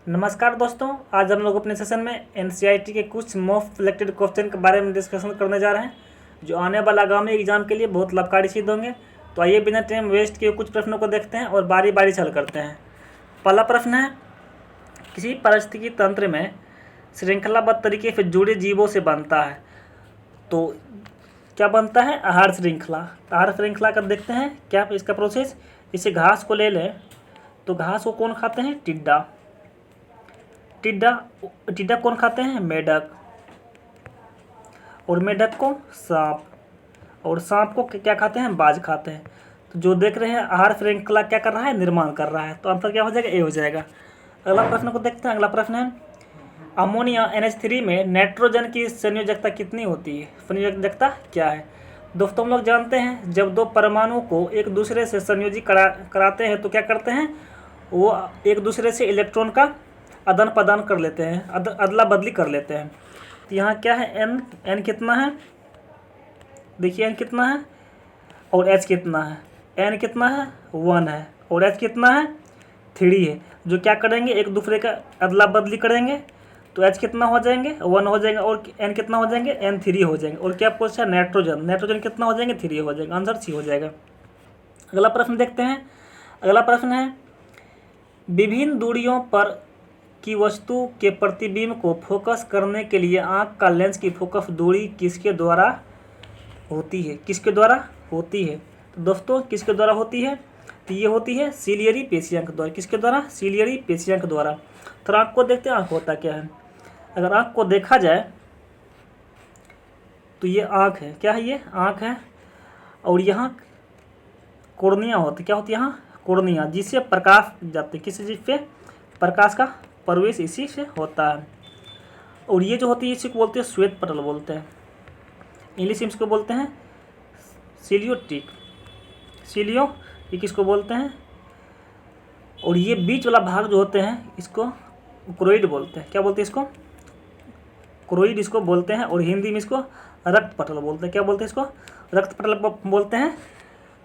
नमस्कार दोस्तों, आज हम लोग अपने सेशन में एनसीईआरटी के कुछ मोस्ट सिलेक्टेड क्वेश्चन के बारे में डिस्कशन करने जा रहे हैं जो आने वाला आगामी एग्जाम के लिए बहुत लाभकारी सिद्ध होंगे। तो आइए बिना टाइम वेस्ट किए कुछ प्रश्नों को देखते हैं और बारी बारी हल करते हैं। पहला प्रश्न है, किसी पारिस्थितिकी तंत्र में श्रृंखलाबद्ध तरीके से जुड़े जीवों से बनता है। तो क्या बनता है? आहार श्रृंखला। आहार श्रृंखला का देखते हैं क्या इसका प्रोसेस। इसे घास को ले लें तो घास को कौन खाते हैं? टिड्डा। टिड्डा कौन खाते हैं? मेढक। और मेढक को सांप। और सांप को क्या खाते हैं? बाज खाते हैं। तो जो देख रहे हैं आहार श्रृंखला क्या कर रहा है? निर्माण कर रहा है। तो आंसर क्या हो जाएगा? ए हो जाएगा। अगला प्रश्न को देखते हैं। अगला प्रश्न है, अमोनिया NH3 में नाइट्रोजन की संयोजकता कितनी होती है? संयोजकता क्या है? दोस्तों हम लोग जानते हैं जब दो परमाणु को एक दूसरे से संयोजी कराते हैं तो क्या करते हैं? वो एक दूसरे से इलेक्ट्रॉन का आदान प्रदान कर लेते हैं, अदला बदली कर लेते हैं। तो यहाँ क्या है? एन कितना है? देखिए एन कितना है और एच कितना है? एन कितना है? 1 है। और एच कितना है? 3 है। जो क्या करेंगे? एक दूसरे का अदला बदली करेंगे तो एच कितना हो जाएंगे? 1 हो जाएंगे। और एन कितना हो जाएंगे? एन 3 हो जाएंगे। और क्या पूछा? नाइट्रोजन कितना हो जाएंगे? 3 हो जाएंगे। आंसर सी हो जाएगा। अगला प्रश्न देखते हैं। अगला प्रश्न है, विभिन्न दूरियों पर की वस्तु के प्रतिबिंब को फोकस करने के लिए आंख का लेंस की फोकस दूरी किसके द्वारा होती है? किसके द्वारा होती है? तो दोस्तों किसके द्वारा होती है? तो ये होती है सीलियरी पेशियंक द्वारा। किसके द्वारा? सीलियरी पेशियंक द्वारा। तो आंख को देखते हैं, आंख होता क्या है? अगर आंख को देखा जाए तो ये आंख है। क्या है? ये आंख है। और यहाँ कोर्निया होती। क्या होती है? यहाँ कोर्निया, जिससे प्रकाश जाते हैं। किस चीज पे? प्रकाश का प्रवेश इसी से होता है। और ये जो होती है इसी को बोलते हैं श्वेत पटल बोलते हैं। इंग्लिश में इसको बोलते हैं सीलियोटिक। सीलियो ये किसको बोलते हैं? और ये बीच वाला भाग जो होते हैं इसको क्रोइड बोलते हैं। क्या बोलते हैं इसको? क्रोइड इसको बोलते हैं। और हिंदी में इसको रक्त पटल बोलते हैं। क्या बोलते हैं इसको? रक्त पटल बोलते हैं।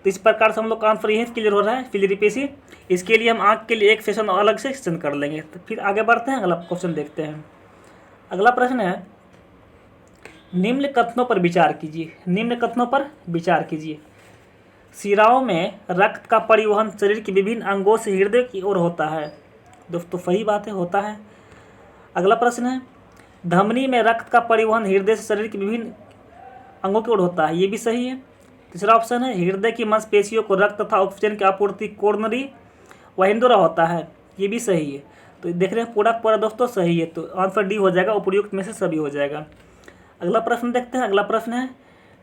तो इस प्रकार से हम लोग का आंसर यही क्लियर हो रहा है, फिलियरी पेशी। इसके लिए हम आंख के लिए एक सेशन अलग से सेशन कर लेंगे। तो फिर आगे बढ़ते हैं, अगला क्वेश्चन देखते हैं। अगला प्रश्न है, निम्न कथनों पर विचार कीजिए। निम्न कथनों पर विचार कीजिए। शिराओं में रक्त का परिवहन शरीर के विभिन्न अंगों से हृदय की ओर होता है। दोस्तों सही बात है, होता है। अगला प्रश्न है, धमनी में रक्त का परिवहन हृदय से शरीर के विभिन्न अंगों की ओर होता है। ये भी सही है। तीसरा ऑप्शन है, हृदय की मांसपेशियों को रक्त तथा ऑक्सीजन की आपूर्ति कोरोनरी वाहिनी होता है। ये भी सही है। तो देख रहे हैं पूरा दोस्तों सही है। तो आंसर डी हो जाएगा। उपयुक्त में से सभी हो जाएगा। अगला प्रश्न देखते हैं। अगला प्रश्न है,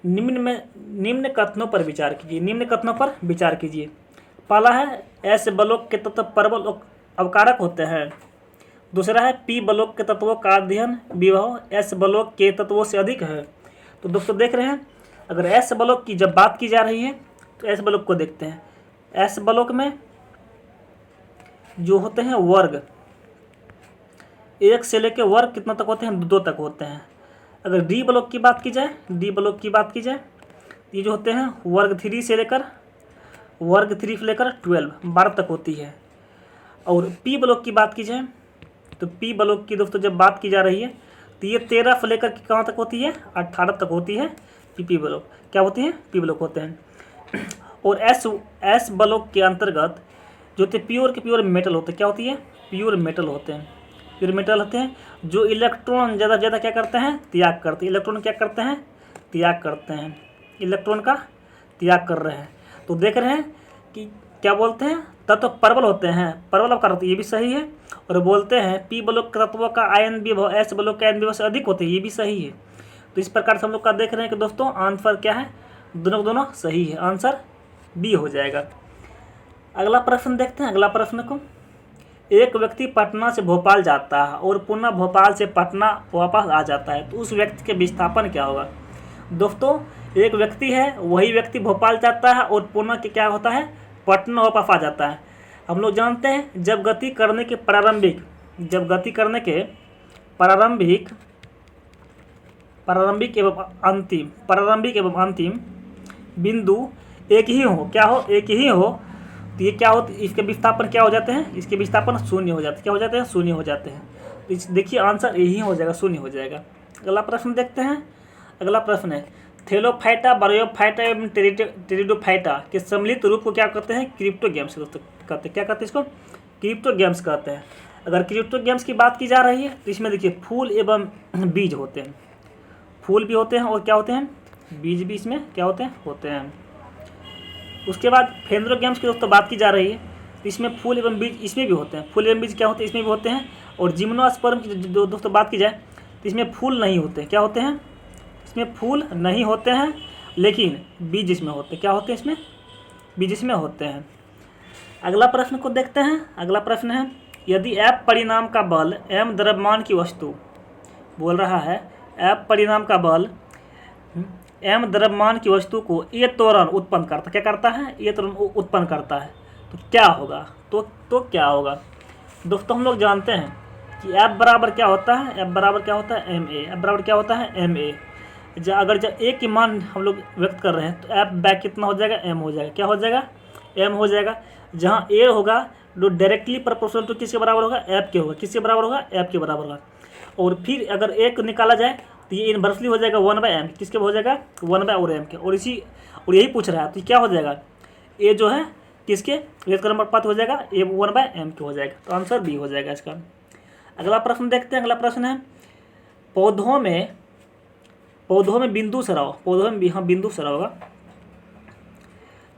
निम्न कथनों पर विचार कीजिए। निम्न कथनों पर विचार कीजिए। पहला है, एस बलोक के तत्व प्रबल अवकारक होते हैं। दूसरा है, पी बलोक के तत्वों का अध्ययन विभव एस बलोक के तत्वों से अधिक है। तो दोस्तों देख रहे हैं, अगर एस ब्लॉक की जब बात की जा रही है तो एस ब्लॉक को देखते हैं। एस ब्लॉक में जो होते हैं वर्ग, 1 से लेकर वर्ग कितना तक होते हैं? 2 तक होते हैं। अगर डी ब्लॉक की बात की जाए, ये जो होते हैं वर्ग 3 से लेकर 12 12 तक होती है। और पी ब्लॉक की बात की जाए तो पी ब्लॉक की दोस्तों जब बात की जा रही है तो ये 13 से लेकर कहाँ तक होती है? 18 तक होती है। पी ब्लॉक क्या होती हैं? पी ब्लॉक होते हैं। और एस ब्लॉक के अंतर्गत जो होते हैं प्योर के प्योर मेटल होते हैं। क्या होती है? प्योर मेटल होते हैं। प्योर मेटल होते हैं जो इलेक्ट्रॉन ज़्यादा से ज़्यादा क्या करते हैं? त्याग करते हैं। इलेक्ट्रॉन क्या करते हैं? त्याग करते हैं। इलेक्ट्रॉन का त्याग कर रहे हैं। तो देख रहे हैं कि क्या बोलते हैं? तत्व प्रबल होते हैं, प्रबल अवकार होते हैं। ये भी सही है। और बोलते हैं पी ब्लॉक तत्वों का आयन विभव एस ब्लॉक के आयन विभव से अधिक होते हैं। ये भी सही है। तो इस प्रकार से हम लोग का देख रहे हैं कि दोस्तों आंसर क्या है? दोनों सही है। आंसर बी हो जाएगा। अगला प्रश्न देखते हैं। अगला प्रश्न को, एक व्यक्ति पटना से भोपाल जाता है और पुनः भोपाल से पटना वापस आ जाता है, तो उस व्यक्ति के विस्थापन क्या होगा? दोस्तों एक व्यक्ति है, वही व्यक्ति भोपाल जाता है और पुनः के क्या होता है? पटना वापस आ जाता है। हम लोग जानते हैं जब गति करने के प्रारंभिक एवं अंतिम बिंदु एक ही हो, क्या हो? एक ही हो, तो ये क्या होता है, इसके विस्थापन क्या हो जाते हैं, इसके विस्थापन शून्य हो जाते हैं। क्या हो जाते हैं, शून्य हो जाते हैं। तो देखिए आंसर यही हो जाएगा, शून्य हो जाएगा। अगला प्रश्न देखते हैं। अगला प्रश्न है थेलोफाइटा, बायोफाइटा एवं टेरिडोफाइटा के सम्मिलित रूप को क्या कहते हैं, क्रिप्टोगैम्स कहते हैं। क्या कहते हैं इसको, क्रिप्टोगैम्स कहते हैं। अगर क्रिप्टोगैम्स की बात की जा रही है तो इसमें देखिए फूल एवं बीज होते हैं, फूल भी होते हैं और क्या होते हैं, बीज भी इसमें क्या होते हैं। उसके बाद फेंड्रोगैम्स की दोस्तों बात की जा रही है तो इसमें फूल एवं बीज इसमें भी होते हैं, फूल एवं बीज क्या होते हैं, इसमें भी होते हैं। और जिम्नोस्पर्म की दोस्तों बात की जाए तो इसमें फूल नहीं होते, क्या होते हैं, इसमें फूल नहीं होते हैं लेकिन बीज इसमें होते हैं। क्या होते हैं, इसमें बीज इसमें होते हैं। अगला प्रश्न को देखते हैं। अगला प्रश्न है यदि F परिणाम का बल m द्रव्यमान की वस्तु, बोल रहा है F परिणाम का बल m द्रव्यमान की वस्तु को A त्वरण उत्पन्न करता, क्या करता है, A त्वरण उत्पन्न करता है तो क्या होगा, तो क्या होगा। दोस्तों हम लोग जानते हैं कि F बराबर क्या होता है, F बराबर क्या होता है ma, F बराबर क्या होता है ma। अगर जब A की मान हम लोग व्यक्त कर रहे हैं तो F बैक कितना हो जाएगा, m हो जाएगा। क्या हो जाएगा, m हो जाएगा। जहाँ A होगा जो डायरेक्टली प्रोपोर्शनल टू किसके बराबर होगा, F के होगा। किसके बराबर होगा, F के बराबर होगा। और फिर अगर A को निकाला जाए तो ये इन्वर्सली हो जाएगा 1/m, किसके हो जाएगा 1/m के। और यही पूछ रहा है तो क्या हो जाएगा, A जो है किसके व्युत्क्रम अनुपात हो जाएगा, A 1/m के हो जाएगा। तो आंसर बी हो जाएगा इसका। अगला प्रश्न देखते हैं। अगला प्रश्न है पौधों में बिंदु सराव, पौधों में बिंदु सराव होगा,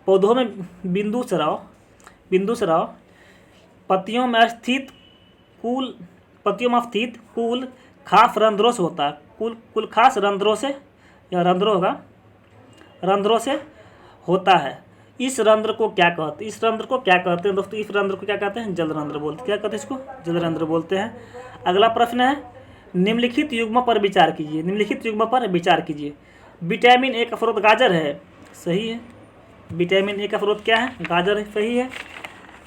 पौधों में बिंदु सराव पत्तियों में स्थित कुल खास रंध्रों से होता है। कुल खास रंध्रों से, या रंध्रों से होता है। इस रंध्र को क्या कहते हैं, दोस्तों, इस रंध्र को क्या कहते हैं, जलरंध्र बोलते हैं। क्या कहते हैं इसको, जलरंध्र बोलते हैं। अगला प्रश्न है निम्नलिखित युग्म पर विचार कीजिए। विटामिन ए का स्रोत गाजर है, सही है। विटामिन ए का स्रोत क्या है, गाजर है, सही है।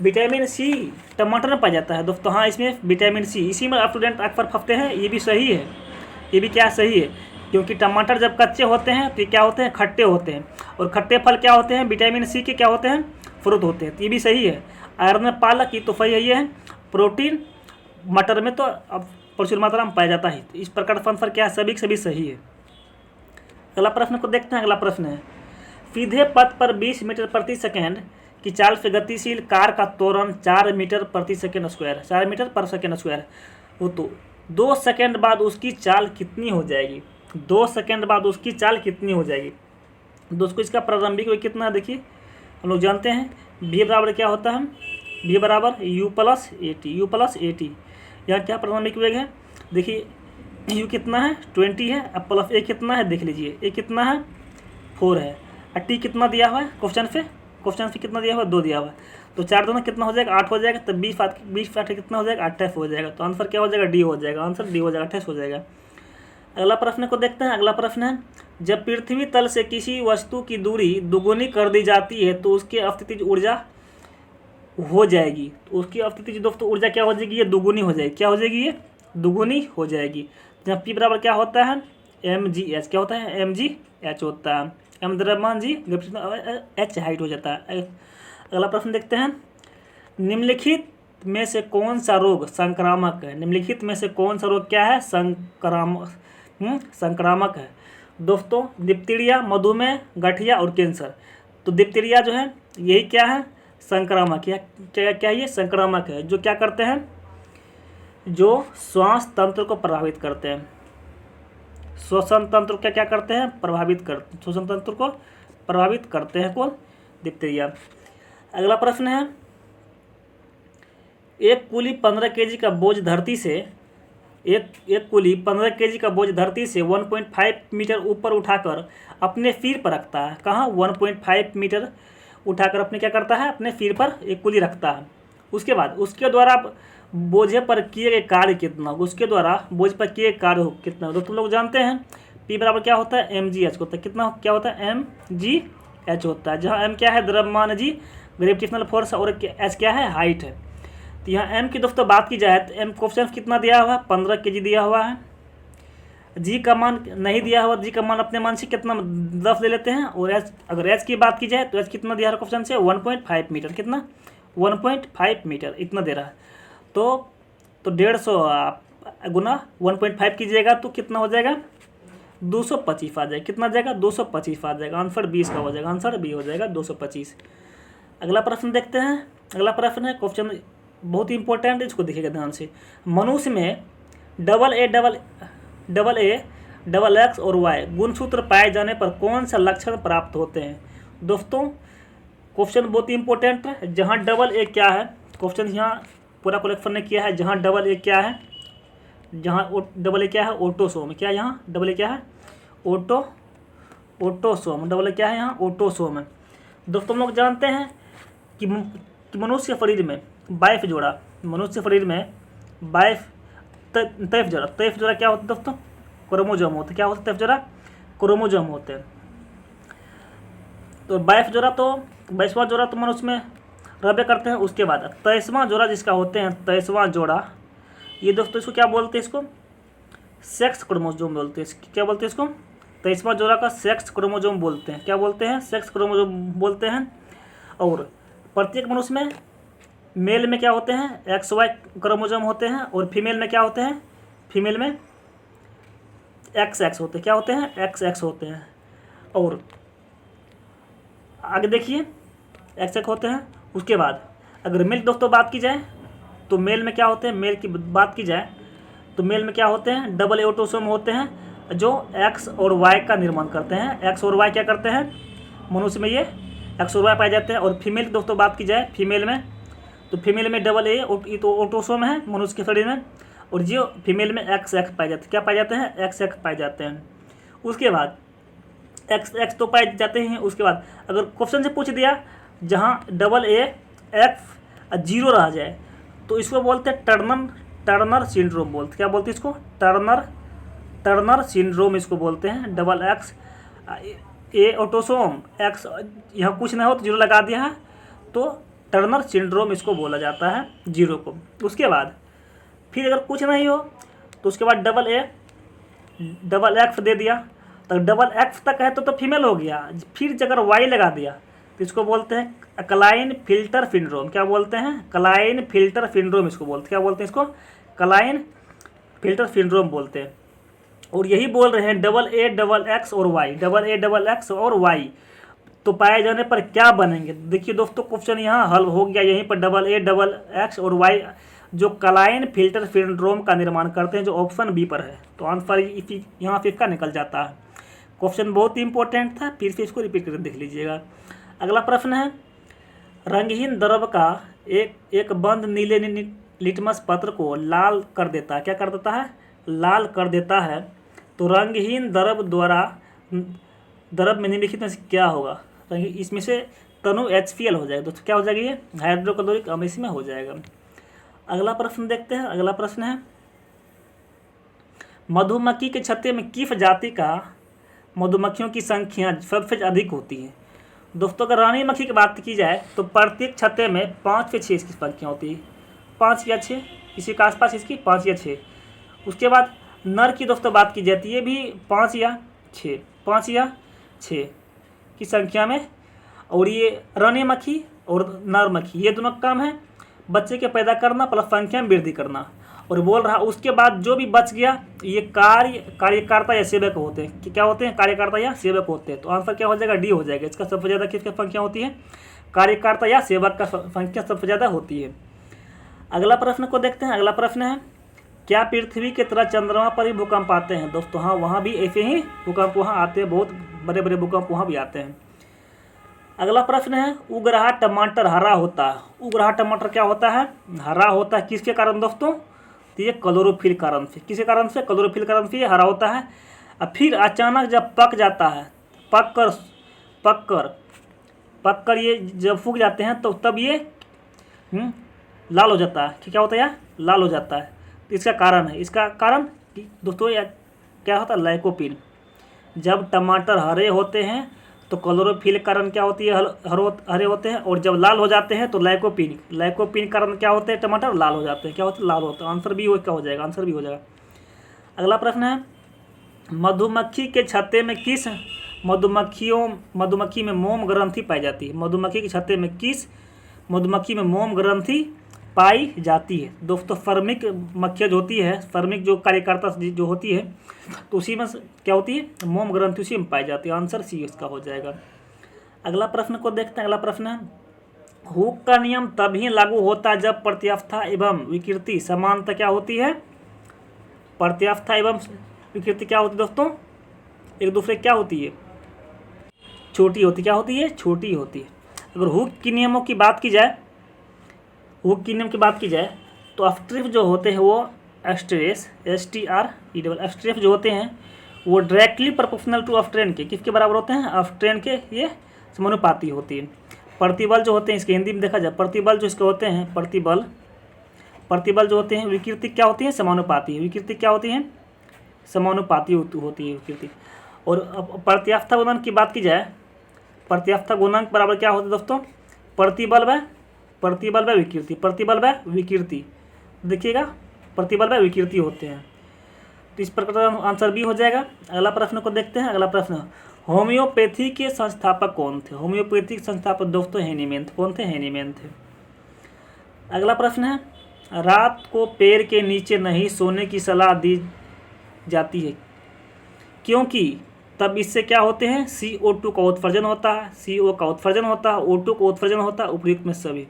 विटामिन सी टमाटर में पाया जाता है दोस्तों, हाँ इसमें विटामिन सी, इसी में स्टूडेंट अक्सर फंसते हैं, ये भी सही है। ये भी क्या सही है, क्योंकि टमाटर जब कच्चे होते हैं तो क्या होते हैं, खट्टे होते हैं। और खट्टे फल क्या होते हैं, विटामिन सी के क्या होते हैं, फ्रूट होते हैं। तो ये भी सही है। आयरन में पालक, ये तो सही है, ये है। प्रोटीन मटर में तो अब प्रचुर मात्रा में पाया जाता है। तो इस प्रकार का आंसर क्या है, सभी सही है। अगला प्रश्न को देखते हैं। अगला प्रश्न है सीधे पथ पर 20 मीटर प्रति सेकेंड की चाल से गतिशील कार का त्वरण 4 मीटर प्रति सेकेंड स्क्वायर, 4 मीटर पर सेकेंड स्क्वायर हो तो 2 सेकेंड बाद उसकी चाल कितनी हो जाएगी, 2 सेकेंड बाद उसकी चाल कितनी हो जाएगी। दोस्तों इसका प्रारंभिक वेग कितना है, देखिए हम लोग जानते हैं v बराबर क्या होता है, v बराबर u प्लस ए टी। यहाँ क्या प्रारंभिक वेग है, देखिए u कितना है 20 है, अब प्लस a कितना है, देख लीजिए a कितना है 4 है, और t कितना दिया हुआ है क्वेश्चन पे कितना दिया हुआ है, 2 दिया हुआ है। तो 4 दोनों कितना हो जाएगा, 8 हो जाएगा। तो 20 कितना हो जाएगा, 28 हो जाएगा। तो आंसर क्या हो जाएगा, डी हो जाएगा। आंसर डी हो जाएगा, 28 हो जाएगा। अगला प्रश्न को देखते हैं। अगला प्रश्न है जब पृथ्वी तल से किसी वस्तु की दूरी दुगुनी कर दी जाती है तो उसकी अस्तित्व ऊर्जा हो जाएगी। तो उसकी अस्तित्व दोस्तों ऊर्जा क्या हो जाएगी, ये दुगुनी हो जाएगी। क्या हो जाएगी, ये दुगुनी हो जाएगी। जहाँ P बराबर क्या होता है, mgh, क्या होता है, mgh होता है। m द्रव्यमान, जी h हाइट हो जाता है। अगला प्रश्न देखते हैं निम्नलिखित में से कौन सा रोग संक्रामक है, निम्नलिखित में से कौन सा रोग क्या है, संक्रामक है। दोस्तों डिप्थीरिया, मधुमेह, गठिया और कैंसर। तो डिप्थीरिया जो है यही क्या है, संक्रामक, क्या ये संक्रामक है, जो क्या करते हैं, जो श्वास तंत्र को प्रभावित करते हैं, श्वसन तंत्र को क्या करते हैं, श्वसन तंत्र को प्रभावित करते हैं कौन, डिप्थीरिया। अगला प्रश्न है एक कुली 15 केजी का बोझ धरती से एक कुली 15 केजी का बोझ धरती से 1.5 मीटर ऊपर उठाकर अपने सिर पर रखता है। कहाँ, 1.5 मीटर उठाकर अपने क्या करता है, अपने सिर पर एक कुली रखता है। उसके बाद उसके द्वारा बोझे पर किए गए कार्य कितना, उसके द्वारा बोझ पर किए कार्य कितना। तो तुम लोग जानते हैं P बराबर क्या होता है, mgh होता है। कितना क्या होता है, mgh होता है। जहाँ m क्या है द्रव्यमान, जी ग्रेविटेशनल फोर्स, और h क्या है, हाइट है। तो यहाँ m की दोस्तों बात की जाए तो m क्वेश्चन कितना दिया हुआ है, 15 केजी दिया हुआ है। जी का मान नहीं दिया हुआ, जी का मान अपने मान से कितना 10 ले लेते हैं। और एच, अगर एच की बात की जाए तो एच कितना दिया है क्वेश्चन से 1.5 मीटर, कितना 1.5 मीटर इतना दे रहा है। तो 150 गुना 1.5 कीजिएगा तो कितना हो जाएगा 225 आ जाएगा, कितना आ जाएगा 225 आ जाएगा। आंसर 20 का हो जाएगा, आंसर बी हो जाएगा 225। अगला प्रश्न देखते हैं। अगला प्रश्न है, क्वेश्चन बहुत ही इंपॉर्टेंट है, इसको देखिएगा ध्यान से। मनुष्य में डबल ए डबल एक्स और वाई गुणसूत्र पाए जाने पर कौन सा लक्षण प्राप्त होते हैं। दोस्तों क्वेश्चन बहुत ही इंपॉर्टेंट है। जहाँ डबल ए क्या है, क्वेश्चन यहाँ पूरा कलेक्शन ने किया है। जहाँ डबल ए क्या है, जहाँ डबल ए क्या है ऑटोसोम, क्या यहाँ डबल ए क्या है ऑटोसोम, डबल ए क्या है यहाँ ऑटोसोम है। दोस्तों हम लोग जानते हैं कि मनुष्य शरीर में 22 जोड़ा, मनुष्य शरीर में 23 जोड़ा क्या होता है दोस्तों, क्रोमोजोम होते। क्या होता है 23 जोड़ा क्रोमोजोम होते हैं। तो 22वां जोड़ा तो मनुष्य में रबे करते हैं। उसके बाद 23वां जोड़ा जिसका होते हैं, 23वां जोड़ा ये दोस्तों इसको क्या बोलते हैं, इसको सेक्स क्रोमोजोम बोलते हैं। क्या बोलते हैं इसको, 23वां जोड़ा का सेक्स क्रोमोजोम बोलते हैं। क्या बोलते हैं, सेक्स क्रोमोजोम बोलते हैं। और प्रत्येक मनुष्य में मेल में क्या होते हैं XY क्रोमोजोम होते हैं, और फीमेल में क्या होते हैं, फीमेल में XX होते हैं। क्या होते हैं XX होते हैं। और आगे देखिए XX होते हैं। उसके बाद अगर मेल दोस्तों बात की जाए तो मेल में क्या होते हैं, मेल की बात की जाए तो मेल में क्या होते हैं डबल ए ऑटोसोम होते हैं, जो X और Y का निर्माण करते हैं। X और Y क्या करते हैं, मनुष्य में ये X और Y पाए जाते हैं। और फीमेल की दोस्तों बात की जाए, फीमेल में तो फीमेल में डबल ए तो ऑटोसोम है मनुष्य के शरीर में, और जो फीमेल में XX पाए जाते हैं। क्या पाए जाते हैं XX पाए जाते हैं। उसके बाद XX तो पाए जाते हैं। उसके बाद अगर क्वेश्चन से पूछ दिया जहाँ डबल ए एक्स 0 रह जाए तो इसको बोलते हैं टर्नर सिंड्रोम बोलते। क्या बोलते हैं इसको, टर्नर सिंड्रोम इसको बोलते हैं। डबल एक्स ए ऑटोसोम एक्स यहाँ कुछ ना हो तो 0 लगा दिया है तो टर्नर सिंड्रोम इसको बोला जाता है 0 को। उसके बाद फिर अगर कुछ नहीं हो तो उसके बाद डबल एक्स दे दिया, तो डबल एक्स तक है तो फीमेल हो गया। फिर अगर वाई लगा दिया तो इसको बोलते हैं क्लाइन फिल्टर सिंड्रोम। क्या बोलते हैं, क्लाइन फिल्टर सिंड्रोम इसको बोलते हैं। क्या बोलते हैं इसको, क्लाइन फिल्टर सिंड्रोम बोलते हैं। और यही बोल रहे हैं डबल ए डबल एक्स और Y, double A double X और वाई तो पाए जाने पर क्या बनेंगे। देखिए दोस्तों क्वेश्चन यहाँ हल हो गया यहीं पर। डबल ए डबल एक्स और वाई जो क्लाइन फिल्टर सिंड्रोम का निर्माण करते हैं, जो ऑप्शन बी पर है। तो आंसर यहाँ से इसका निकल जाता है। क्वेश्चन बहुत ही इंपॉर्टेंट था, फिर से इसको रिपीट करके देख लीजिएगा। अगला प्रश्न है, रंगहीन द्रव का एक बंद नीले लिटमस पत्र को लाल कर देता है। क्या कर देता है, लाल कर देता है। तो रंगहीन द्रव द्वारा द्रव में निम्नलिखित में से क्या होगा, इसमें से तनु HCl हो जाएगा। तो क्या हो जाएगा, ये हाइड्रोक्लोरिक अम्ल इसमें हो जाएगा। अगला प्रश्न देखते हैं। अगला प्रश्न है, मधुमक्खी के छत्ते में किस जाति का मधुमक्खियों की संख्या सबसे अधिक होती है। दोस्तों अगर रानी मक्खी की बात की जाए तो प्रत्येक छत्ते में 5 से 6 इसकी संख्या होती है, 5 या 6 इसी के आसपास इसकी 5 या 6। उसके बाद नर की दोस्तों बात की जाती है भी 5 या 6 की संख्या में। और ये रानी मक्खी और नर मक्खी ये दोनों का काम है बच्चे के पैदा करना प्लस संख्या में वृद्धि करना। और बोल रहा उसके बाद जो भी बच गया ये कार्यकर्ता या सेवक होते हैं। क्या होते हैं, कार्यकर्ता या सेवक होते हैं। तो आंसर क्या हो जाएगा, डी हो जाएगा। इसका सबसे ज़्यादा किसकी संख्या होती है, कार्यकर्ता या सेवक का संख्या सबसे ज़्यादा होती है। अगला प्रश्न को देखते हैं। अगला प्रश्न है, क्या पृथ्वी की तरह चंद्रमा पर भी भूकंप आते हैं। दोस्तों हाँ, वहाँ भी ऐसे ही भूकंप वहाँ आते हैं, बहुत बड़े बड़े भूकंप वहाँ भी आते हैं। अगला प्रश्न है, उगरहा टमाटर हरा होता है। उगरहा टमाटर क्या होता है, हरा होता है। किसके कारण दोस्तों, तो ये क्लोरोफिल कारण से। किसी कारण से, क्लोरोफिल कारण से ये हरा होता है। और फिर अचानक जब पक जाता है, पक कर ये जब सूख जाते हैं तो तब ये लाल हो जाता है। क्या होता है, लाल हो जाता है। तो इसका कारण है, इसका कारण दोस्तों क्या होता है, लाइकोपिन। जब टमाटर हरे होते हैं तो क्लोरोफिल कारण क्या होती है, हरे होते हैं। और जब लाल हो जाते हैं तो लाइकोपिन कारण क्या होते हैं, टमाटर लाल हो जाते हैं। क्या होते हैं, लाल होते हैं। आंसर भी क्या हो जाएगा, आंसर भी हो जाएगा। अगला प्रश्न है, मधुमक्खी के छत्ते में किस मधुमक्खी में मोम ग्रंथि पाई जाती है? मधुमक्खी के छत्ते में किस मधुमक्खी में मोम ग्रंथि पाई जाती है? दोस्तों फर्मिक मक्खियाँ जो होती है, फर्मिक जो कार्यकर्ता जो होती है, तो उसी में क्या होती है? मोम ग्रंथि उसी में पाई जाती है। आंसर सी इसका हो जाएगा। अगला प्रश्न को देखते हैं। अगला प्रश्न है, हुक का नियम तभी लागू होता है जब प्रत्यास्था एवं विकृति समानता क्या होती है? प्रत्यास्था एवं विकृति क्या होती है दोस्तों? एक दूसरे क्या होती है? छोटी होती। क्या होती है? छोटी होती है। अगर हुक के नियमों की बात की जाए, हुक के नियम की बात की जाए तो अस्ट्रिफ जो होते हैं वो एस्ट्रेस एस्ट्रेफ जो होते हैं वो डायरेक्टली प्रोपोर्शनल टू अपस्ट्रेन के किसके बराबर होते हैं? अपस्ट्रेन के ये समानुपाती होती है। प्रतिबल जो होते हैं, इसके हिंदी में देखा जाए, प्रतिबल जो इसके होते हैं, प्रतिबल जो होते हैं विकृति क्या होती है? समानुपाती। विकृति क्या होती है? समानुपाती होती है विकृति। और प्रत्यास्था गुणांक की बात की जाए, प्रत्यास्था गुणांक बराबर क्या होता है दोस्तों? प्रतिबल व विकृति। प्रतिबल व विकृति देखिएगा, प्रतिबल व विकृति होते हैं। तो इस प्रकार आंसर बी हो जाएगा। अगला प्रश्न को देखते हैं। अगला प्रश्न, होम्योपैथी के संस्थापक कौन थे? होम्योपैथी के संस्थापक दोस्तों हेनीमैन थे। कौन थे? हेनीमैन थे। अगला प्रश्न है, रात को पेड़ के नीचे नहीं सोने की सलाह दी जाती है क्योंकि तब इससे क्या होते हैं? CO2 का उत्सर्जन होता है, CO का उत्सर्जन होता है, O2 का उत्सर्जन होता है, उपयुक्त में सभी।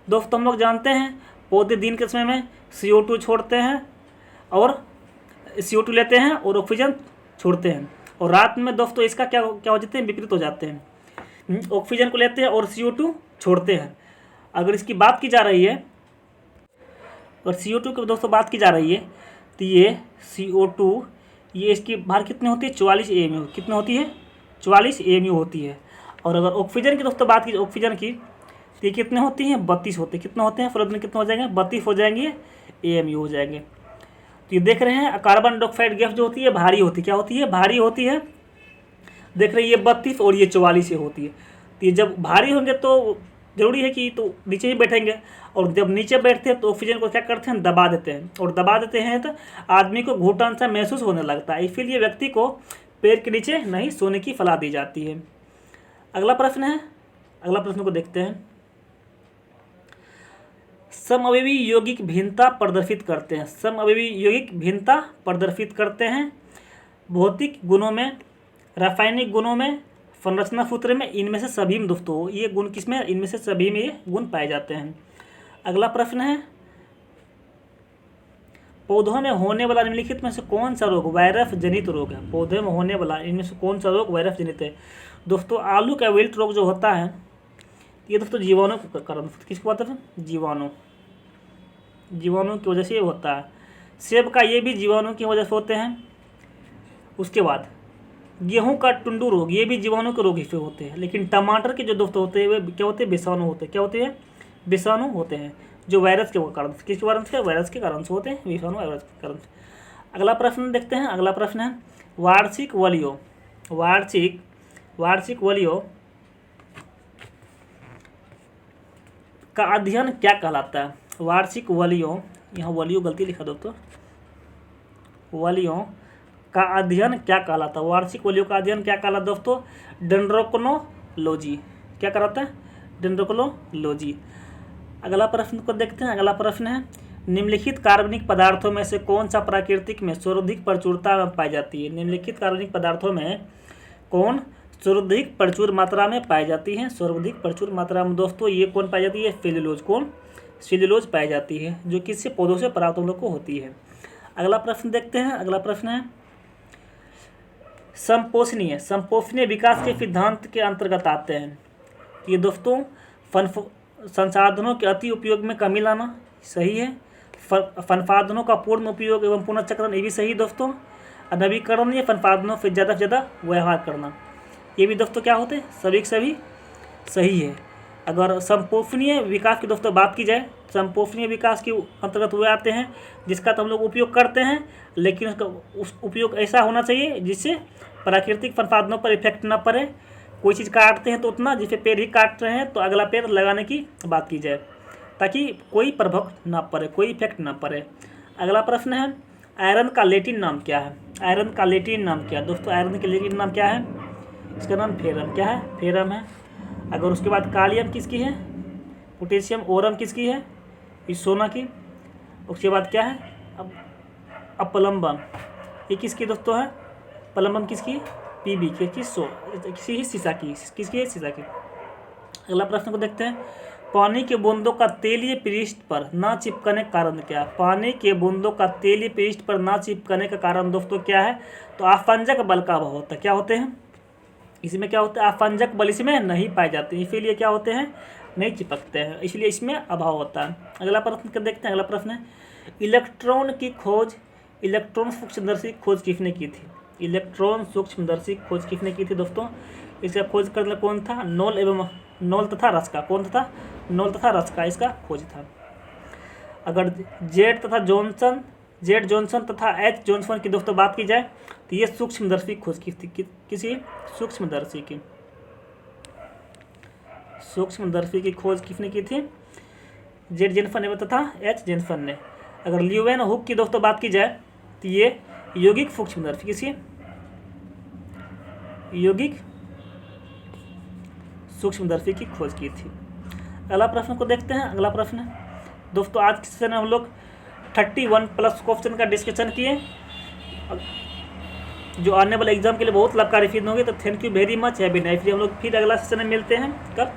दोस्तों हम लोग जानते हैं पौधे दिन के समय में CO2 छोड़ते हैं और CO2 लेते हैं और ऑक्सीजन छोड़ते हैं, और रात में दोस्तों इसका क्या हो जाते हैं? विपरीत हो जाते हैं। ऑक्सीजन को लेते हैं और CO2 छोड़ते हैं। अगर इसकी बात की जा रही है और CO2 की दोस्तों बात की जा रही है तो ये CO2 ये इसकी भार कितनी होती है? 44 AMU। कितनी होती है? 44 AMU होती है। और अगर ऑक्सीजन की दोस्तों बात की, ऑक्सीजन की, तो ये कितने होती हैं? 32 होते हैं। कितने होते हैं? फ्लोरीन कितने हो जाएंगे? 32 हो जाएंगे, AMU हो जाएंगे। तो ये देख रहे हैं कार्बन डाइऑक्साइड गैस जो होती है भारी होती है। क्या होती है? भारी होती है। देख रहे हैं ये 32 और ये 44 होती है। तो ये जब भारी होंगे तो जरूरी है कि तो नीचे ही बैठेंगे, और जब नीचे बैठते हैं तो ऑक्सीजन को क्या करते हैं? दबा देते हैं, और दबा देते हैं तो आदमी को घुटन सा महसूस होने लगता है। इसीलिए व्यक्ति को पेड़ के नीचे नहीं सोने की सलाह दी जाती है। अगला प्रश्न है, अगला प्रश्न को देखते हैं। समअवयवी यौगिक भिन्नता प्रदर्शित करते हैं। समअवयवी यौगिक भिन्नता प्रदर्शित करते हैं भौतिक गुणों में, रासायनिक गुणों में, संरचना सूत्र में, इनमें से सभी में दोस्तों ये गुण किसमें? इनमें से सभी में ये गुण पाए जाते हैं। अगला प्रश्न है, पौधों में होने वाला निम्नलिखित में से कौन सा रोग वायरस जनित रोग है? पौधे में होने वाला इनमें से कौन सा रोग वायरस जनित है? दोस्तों आलू का विल्ट रोग जो होता है ये दोस्तों जीवाणु के कारण, किसकी बात है? जीवाणु की वजह से ये होता है। सेब का ये भी जीवाणु की वजह से होते हैं। उसके बाद गेहूं का टुंडू रोग ये भी जीवाणु के रोग से होते हैं। लेकिन टमाटर के जो दोस्तों होते हैं वे क्या होते हैं? विषाणु होते हैं। क्या होते हैं? विषाणु होते हैं, जो वायरस के कारण, किसके कारण से? वायरस के कारण से होते हैं, विषाणु वायरस के कारण से। अगला प्रश्न देखते हैं। अगला प्रश्न है, वार्षिक वलियों का अध्ययन क्या कहलाता है? वार्षिक वलियों, यहाँ वलियों गलती लिखा दोस्तों, वलियों का अध्ययन क्या कहलाता है? वार्षिक वलियों का अध्ययन क्या कहलाता है दोस्तों? डेंड्रोक्रोनोलॉजी। क्या कहलाता है? डेंड्रोक्रोनोलॉजी। अगला प्रश्न को देखते हैं। अगला प्रश्न है, निम्नलिखित कार्बनिक पदार्थों में से कौन सा प्राकृतिक में सर्वाधिक प्रचुरता में पाई जाती है? निम्नलिखित कार्बनिक पदार्थों में कौन सर्वाधिक प्रचुर मात्रा में पाई जाती है? सर्वाधिक प्रचुर मात्रा में दोस्तों ये कौन पाई जाती है? सेल्यूलोज। कौन? सेल्यूलोज पाई जाती है, जो किससे? पौधों से प्राप्त हम लोग को होती है। अगला प्रश्न देखते हैं। अगला प्रश्न है, संपोषणीय विकास के सिद्धांत के अंतर्गत आते हैं। ये दोस्तों संसाधनों के अति उपयोग में कमी लाना सही है, संसाधनों का पूर्ण उपयोग एवं पुनर्चक्रण ये भी सही दोस्तों, नवीकरणीय संसाधनों से ज़्यादा व्यवहार करना ये भी दोस्तों क्या होते हैं? सभी सभी सही है। अगर संपोषणीय विकास की दोस्तों बात की जाए, संपोषणीय विकास के अंतर्गत हुए आते हैं जिसका तो हम लोग उपयोग करते हैं, लेकिन उसका उस उपयोग ऐसा होना चाहिए जिससे प्राकृतिक संसाधनों पर इफेक्ट ना पड़े। कोई चीज़ काटते हैं तो उतना, जैसे पेड़ ही काट रहे हैं तो अगला पेड़ लगाने की बात की जाए, ताकि कोई प्रभाव ना पड़े, कोई इफेक्ट ना पड़े। अगला प्रश्न है, आयरन का लैटिन नाम क्या है? आयरन का लैटिन नाम क्या है दोस्तों? आयरन का लैटिन नाम क्या है? इसका नाम फेरम। क्या है? फेरम है। अगर उसके बाद कालियम किसकी है? पोटेशियम। ओरम किसकी है? इस सोना की। उसके बाद क्या है? अब प्लम्बम, ये किसकी दोस्तों है? प्लम्बम किसकी? पीबी की। किसी ही सीसा की। किसकी है? सीसा की। अगला प्रश्न को देखते हैं। पानी के बूंदों का तेलीय पृष्ठ पर ना चिपकने का कारण क्या है? पानी के बूंदों का तेलीय पृष्ठ पर ना चिपकने का कारण दोस्तों क्या है? तो आफंजक बल का अभाव होता है। क्या होते हैं इसमें? क्या होता है? आफंजक बल इसमें नहीं पाए जाते, इसीलिए क्या होते हैं? नहीं चिपकते हैं, इसलिए इसमें अभाव होता है। अगला प्रश्न कर देखते हैं। अगला प्रश्न है, इलेक्ट्रॉन की खोज, इलेक्ट्रॉन सूक्ष्मदर्शी खोज किसने की थी? इलेक्ट्रॉन सूक्ष्मदर्शी खोज किसने की थी दोस्तों? इसका खोज करने कौन था? नोल तथा रस्का। कौन था? नोल तथा रस्का इसका खोज था। अगर जेड जॉनसन तथा एच जॉनसन की दोस्तों बात की जाए तो ये सूक्ष्मदर्शी खोज की थी। किसी सूक्ष्मदर्शी की, सूक्ष्मदर्शी की खोज किसने की थी? जेड जेनफन ने तथा एच जेनफन ने। अगर ल्यूवेन हुक की दोस्तों बात की जाए तो ये यौगिक सूक्ष्मदर्शी, किसी यौगिक सूक्ष्मदर्शी की खोज की थी। अगला प्रश्न को देखते हैं। अगला प्रश्न दोस्तों, आज के सेशन में हम लोग 31+ क्वेश्चन का डिस्कशन किए, जो आने वाले एग्जाम के लिए बहुत लाभकारी सिद्ध होंगे। तो thank you very much. Heavy night. हम लोग फिर अगला सेशन में मिलते हैं कब?